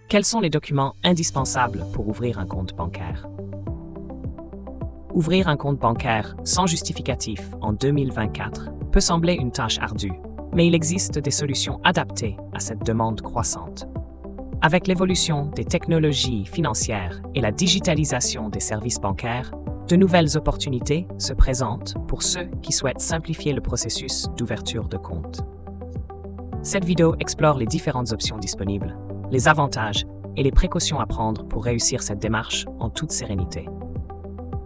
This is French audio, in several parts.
Quels sont les documents indispensables pour ouvrir un compte bancaire? Ouvrir un compte bancaire sans justificatif en 2024 peut sembler une tâche ardue, mais il existe des solutions adaptées à cette demande croissante. Avec l'évolution des technologies financières et la digitalisation des services bancaires, de nouvelles opportunités se présentent pour ceux qui souhaitent simplifier le processus d'ouverture de compte. Cette vidéo explore les différentes options disponibles, les avantages et les précautions à prendre pour réussir cette démarche en toute sérénité.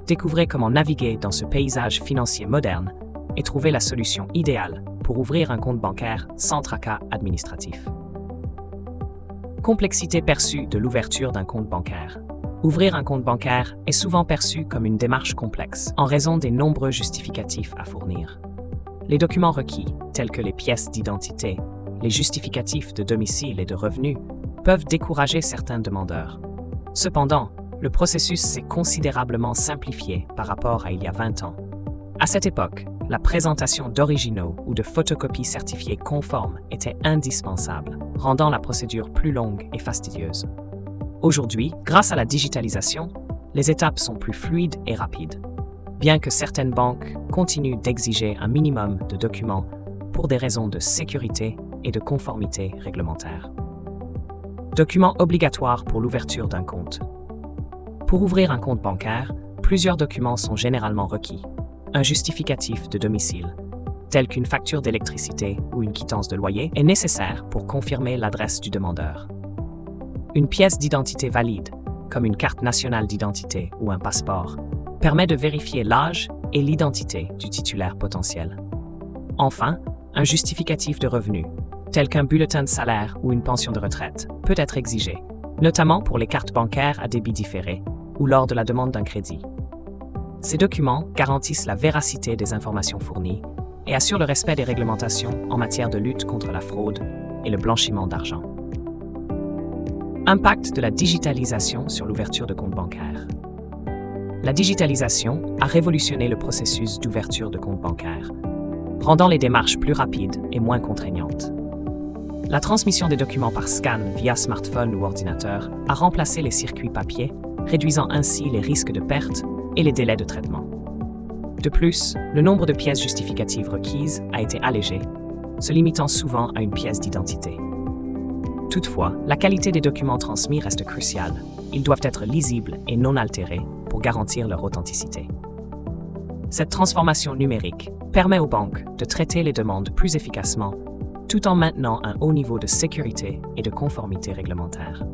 Découvrez comment naviguer dans ce paysage financier moderne et trouver la solution idéale pour ouvrir un compte bancaire sans tracas administratif. Complexité perçue de l'ouverture d'un compte bancaire. Ouvrir un compte bancaire est souvent perçu comme une démarche complexe en raison des nombreux justificatifs à fournir. Les documents requis, tels que les pièces d'identité, les justificatifs de domicile et de revenus, peuvent décourager certains demandeurs. Cependant, le processus s'est considérablement simplifié par rapport à il y a 20 ans. À cette époque, la présentation d'originaux ou de photocopies certifiées conformes était indispensable, rendant la procédure plus longue et fastidieuse. Aujourd'hui, grâce à la digitalisation, les étapes sont plus fluides et rapides, bien que certaines banques continuent d'exiger un minimum de documents pour des raisons de sécurité et de conformité réglementaire. Documents obligatoires pour l'ouverture d'un compte. Pour ouvrir un compte bancaire, plusieurs documents sont généralement requis. Un justificatif de domicile, tel qu'une facture d'électricité ou une quittance de loyer, est nécessaire pour confirmer l'adresse du demandeur. Une pièce d'identité valide, comme une carte nationale d'identité ou un passeport, permet de vérifier l'âge et l'identité du titulaire potentiel. Enfin, un justificatif de revenu, tel qu'un bulletin de salaire ou une pension de retraite, peut être exigé, notamment pour les cartes bancaires à débit différé ou lors de la demande d'un crédit. Ces documents garantissent la véracité des informations fournies et assurent le respect des réglementations en matière de lutte contre la fraude et le blanchiment d'argent. Impact de la digitalisation sur l'ouverture de compte bancaire. La digitalisation a révolutionné le processus d'ouverture de compte bancaire, rendant les démarches plus rapides et moins contraignantes. La transmission des documents par scan via smartphone ou ordinateur a remplacé les circuits papier, réduisant ainsi les risques de perte et les délais de traitement. De plus, le nombre de pièces justificatives requises a été allégé, se limitant souvent à une pièce d'identité. Toutefois, la qualité des documents transmis reste cruciale. Ils doivent être lisibles et non altérés pour garantir leur authenticité. Cette transformation numérique permet aux banques de traiter les demandes plus efficacement, tout en maintenant un haut niveau de sécurité et de conformité réglementaire.